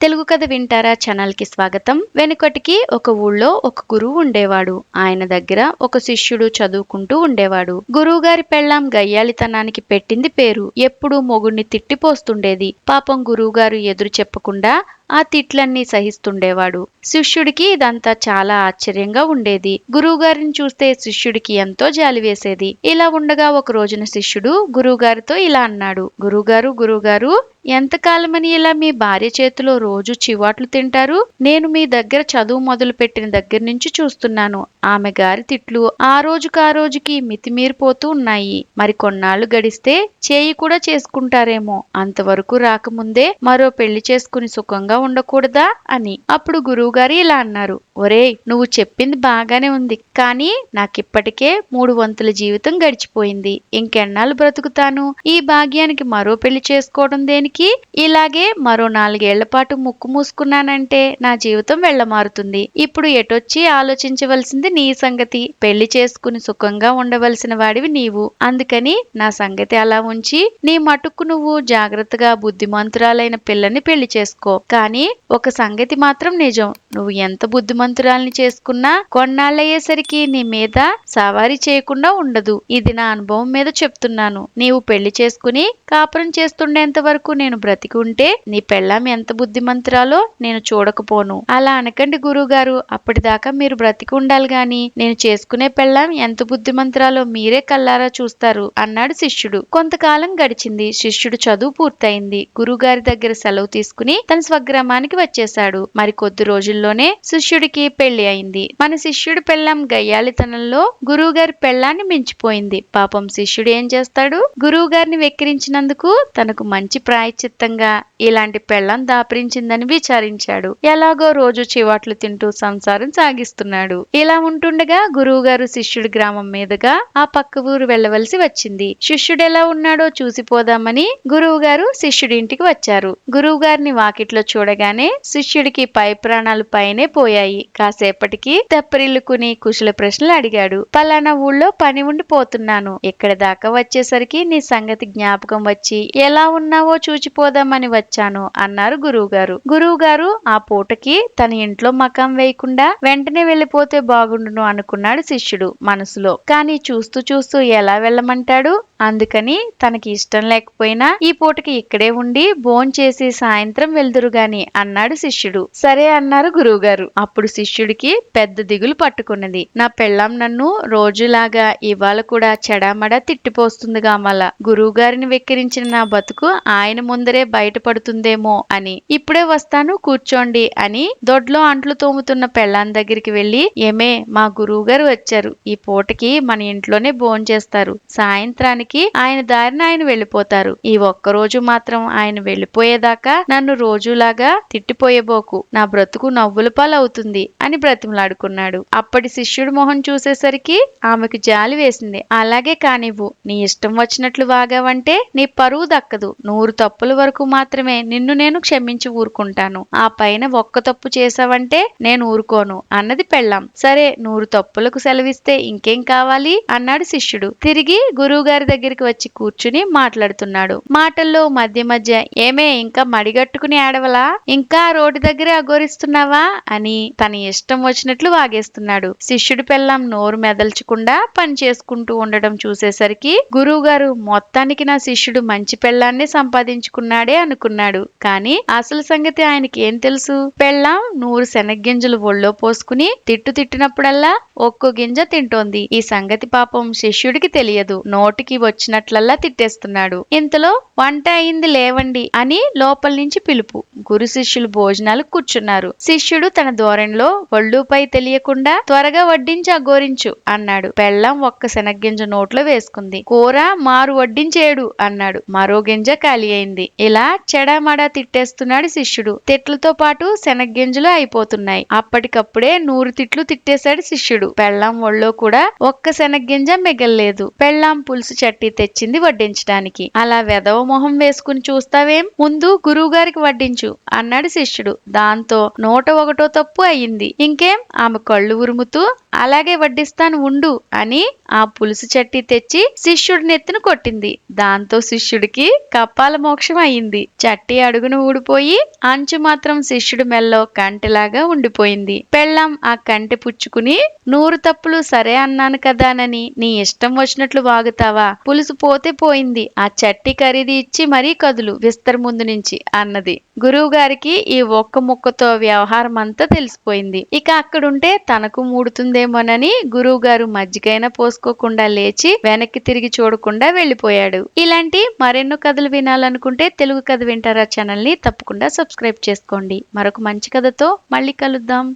తెలుగు కథ వింటారా ఛానల్ కి స్వాగతం. వెనుకటికి ఒక ఊళ్ళో ఒక గురువు ఉండేవాడు. ఆయన దగ్గర ఒక శిష్యుడు చదువుకుంటూ ఉండేవాడు. గురువు గారి పెళ్ళాం గయ్యాళితనానికి పెట్టింది పేరు. ఎప్పుడూ మొగుణ్ణి తిట్టిపోస్తుండేది. పాపం గురువు గారు ఎదురు చెప్పకుండా ఆ తిట్లన్నీ సహిస్తుండేవాడు. శిష్యుడికి ఇదంతా చాలా ఆశ్చర్యంగా ఉండేది. గురువుగారిని చూస్తే శిష్యుడికి ఎంతో జాలి వేసేది. ఇలా ఉండగా ఒక రోజున శిష్యుడు గురువుగారితో ఇలా అన్నాడు. గురువుగారు, ఎంతకాలమని ఇలా మీ భార్య చేతిలో రోజు చివాట్లు తింటారు? నేను మీ దగ్గర చదువు మొదలు పెట్టిన దగ్గర నుంచి చూస్తున్నాను. ఆమె గారి తిట్లు ఆ రోజుకి మితిమీరిపోతూ ఉన్నాయి. మరి కొన్నాళ్లు గడిస్తే చేయి కూడా చేసుకుంటారేమో. అంతవరకు రాకముందే మరో పెళ్లి చేసుకుని సుఖంగా ఉండకూడదా అని. అప్పుడు గురువుగారు ఇలా అన్నారు. ఒరేయ్, నువ్వు చెప్పింది బాగానే ఉంది, కానీ నాకిప్పటికే 3 వంతుల జీవితం గడిచిపోయింది. ఇంకెన్నాళ్ళు బ్రతుకుతాను? ఈ భాగ్యానికి మరో పెళ్లి చేసుకోవడం దేనికి? ఇలాగే మరో 4 ఏళ్ల పాటు ముక్కు మూసుకున్నానంటే నా జీవితం వెళ్ళమారుతుంది. ఇప్పుడు ఎటొచ్చి ఆలోచించవలసింది నీ సంగతి. పెళ్లి చేసుకుని సుఖంగా ఉండవలసిన వాడివి నీవు. అందుకని నా సంగతి అలా ఉంచి నీ మటుకు నువ్వు జాగ్రత్తగా బుద్ధిమంతురాలైన పిల్లని పెళ్లి చేసుకో. కానీ ఒక సంగతి మాత్రం నిజం, నువ్వు ఎంత బుద్ధిమంతురాల్ని చేసుకున్నా కొన్నాళ్ళయ్యేసరికి నీ మీద సవారీ చేయకుండా ఉండదు. ఇది నా అనుభవం మీద చెప్తున్నాను. నీవు పెళ్లి చేసుకుని కాపురం చేస్తుండేంత వరకు నేను బ్రతికి ఉంటే నీ పెళ్ళాం ఎంత బుద్ధిమంతురాలో నేను చూడకపోను. అలా అనకండి గురువుగారు, అప్పటిదాకా మీరు బ్రతికి ఉండాలి గాని నేను చేసుకునే పెళ్ళాం ఎంత బుద్ధిమంతురాలో మీరే కల్లారా చూస్తారు అన్నాడు శిష్యుడు. కొంతకాలం గడిచింది. శిష్యుడు చదువు పూర్తయింది. గురువుగారి దగ్గర సెలవు తీసుకుని తన స్వగ్రామానికి వచ్చేశాడు. మరి కొద్ది రోజుల్లోనే శిష్యుడికి పెళ్లి అయింది. మన శిష్యుడి పెళ్ళాం గయ్యాళితనంలో గురువుగారి పెళ్ళాన్ని మించిపోయింది. పాపం శిష్యుడు ఏం చేస్తాడు? గురువుగారిని వెక్కిరించినందుకు తనకు మంచి ప్రాయశ్చిత్తంగా ఇలాంటి పెళ్ళాం దాపరించిందని విచారించాడు. ఎలాగో రోజు చివాట్లు తింటూ సంసారం సాగిస్తున్నాడు. ఇలా ఉంటుండగా గురువుగారు శిష్యుడి గ్రామం మీదుగా ఆ పక్క ఊరు వెళ్ళవలసి వచ్చింది. శిష్యుడు ఎలా ఉన్నాడో చూసిపోదామని గురువుగారు శిష్యుడి ఇంటికి వచ్చారు. గురువుగారిని వాకిట్లో చూడగానే శిష్యుడికి పై ప్రాణాలు పైనే పోయాయి. కాసేపటికి తెప్పరిల్లుకుని కుశల ప్రశ్నలు అడిగాడు. పలానా ఊళ్ళో పని ఉండి పోతున్నాను. ఇక్కడ దాకా వచ్చేసరికి నీ సంగతి జ్ఞాపకం వచ్చి ఎలా ఉన్నావో చూచిపోదామని వచ్చాను అన్నారు గురువుగారు. గురువుగారు ఆ పూటకి తన ఇంట్లో మకాం వేయకుండా వెంటనే వెళ్లిపోతే బాగుండును అనుకున్నాడు శిష్యుడు మనసులో. కానీ చూస్తూ చూస్తూ ఎలా వెళ్ళమంటాడు? అందుకని తనకి ఇష్టం లేకపోయినా ఈ పూటకి ఇక్కడే ఉండి భోంచేసి సాయంత్రం వెళ్దురుగాని అన్నాడు శిష్యుడు. సరే అన్నారు గురువుగారు. అప్పుడు శిష్యుడికి పెద్ద దిగులు పట్టుకున్నది. నా పెళ్ళాం నన్ను రోజులాగా ఇవాళ కూడా చెడామడా తిట్టిపోస్తుందిగా మళ్ళా గురువుగారిని వెక్కిరించిన నా బతుకు ఆయన ముందరే బయటపడుతుందేమో అని. ఇప్పుడే వస్తాను, కూర్చోండి అని దొడ్లో అంట్లు తోముతున్న పెళ్ళాం దగ్గరికి వెళ్లి, ఏమే, మా గురువుగారు వచ్చారు. ఈ పూటకి మన ఇంట్లోనే భోంచేస్తారు. సాయంత్రానికి ఆయన దారిన ఆయన వెళ్ళిపోతారు. ఈ ఒక్కరోజు మాత్రం ఆయన వెళ్ళిపోయేదాకా నన్ను రోజులాగా తిట్టిపోయేబోకు. నా బ్రతుకు నవ్వుల పాలవుతుంది అని బ్రతిమలాడుకున్నాడు. అప్పటి శిష్యుడి మొహం చూసేసరికి ఆమెకు జాలి వేసింది. అలాగే కానివ్వు, నీ ఇష్టం వచ్చినట్లు వాగావంటే నీ పరువు దక్కదు. 100 తప్పుల వరకు మాత్రమే నిన్ను నేను క్షమించి ఊరుకుంటాను. ఆ పైన ఒక్క తప్పు చేసావంటే నేను ఊరుకోను అన్నది పెళ్ళాం. సరే, 100 తప్పులకు సెలవిస్తే ఇంకేం కావాలి అన్నాడు శిష్యుడు. తిరిగి గురువుగారి దగ్గరికి వచ్చి కూర్చుని మాట్లాడుతున్నాడు. మాటల్లో మధ్య మధ్య, ఏమే, ఇంకా మడిగట్టుకుని ఏడవలా? ఇంకా రోడ్డు దగ్గరే అఘోరిస్తున్నావా అని తన ఇష్టం వచ్చినట్లు వాగేస్తున్నాడు. శిష్యుడి పెళ్ళాం నోరు మెదల్చకుండా పని చేసుకుంటూ ఉండడం చూసేసరికి గురువుగారు మొత్తానికి నా శిష్యుడు మంచి పెళ్ళాన్నే సంపాదించుకున్నాడే అనుకున్నాడు. కానీ అసలు సంగతి ఆయనకి ఏం తెలుసు? పెళ్ళాం 100 శనగ్గింజలు ఒళ్ళో పోసుకుని తిట్టినప్పుడల్లా ఒక్కో గింజ తింటోంది. ఈ సంగతి పాపం శిష్యుడికి తెలియదు. నోటికి వచ్చినట్లల్లా తిట్టేస్తున్నాడు. ఇంతలో వంట అయింది, లేవండి అని లోపల నుంచి పిలుపు. గురు శిష్యులు భోజనాలు కూర్చున్నారు. శిష్యుడు తన ధోరణిలో ఒళ్ళుపై తెలియకుండా త్వరగా వడ్డించి అఘోరించు అన్నాడు. పెళ్ళాం ఒక్క శనగ్గింజ నోట్లో వేసుకుంది. కూర మారు వడ్డించేడు అన్నాడు. మరో గింజ ఖాళీ అయింది. ఇలా చెడామడా తిట్టేస్తున్నాడు శిష్యుడు. తిట్లతో పాటు శనగ్గింజలు అయిపోతున్నాయి. అప్పటికప్పుడే 100 తిట్లు తిట్టేశాడు శిష్యుడు. పెళ్ళాం ఒళ్ళో కూడా ఒక్క శనగ్గింజ మిగల్లేదు. పెళ్ళాం పులుసు చట్టి తెచ్చింది వడ్డించడానికి. అలా వెధవ మొహం వేసుకుని చూస్తావేం, ముందు గురువుగారికి వడ్డించు అన్నాడు శిష్యుడు. దాంతో 101 తప్పు అయింది. ఇంకేం, ఆమె కళ్ళు ఉరుముతూ అలాగే వడ్డిస్తాను ఉండు అని ఆ పులుసు చట్టి తెచ్చి శిష్యుడి నెత్తిన కొట్టింది. దాంతో శిష్యుడికి కపాల మోక్షం అయింది. చట్టి అడుగున ఊడిపోయి అంచు మాత్రం శిష్యుడి మెల్లో కంటెలాగా ఉండిపోయింది. పెళ్ళాం ఆ కంటె పుచ్చుకుని, 100 తప్పులు సరే అన్నాను కదానని నీ ఇష్టం వచ్చినట్లు వాగుతావా, పులుసు పోతే పోయింది, ఆ చట్టి ఖరీదు ఇచ్చి మరీ కదులు విస్తర్ ముందు నుంచి అన్నది. గురువు గారికి ఈ ఒక్క ముక్కతో వ్యవహారం అంతా తెలిసిపోయింది. ఇక అక్కడుంటే తనకు మూడుతుందేమోనని గురువు గారు మజ్జిగైనా పోసుకోకుండా లేచి వెనక్కి తిరిగి చూడకుండా వెళ్లిపోయాడు. ఇలాంటి మరెన్నో కథలు వినాలనుకుంటే తెలుగు కథ వింటారా ఛానల్ ని తప్పకుండా సబ్స్క్రైబ్ చేసుకోండి. మరొక మంచి కథతో మళ్ళీ కలుద్దాం.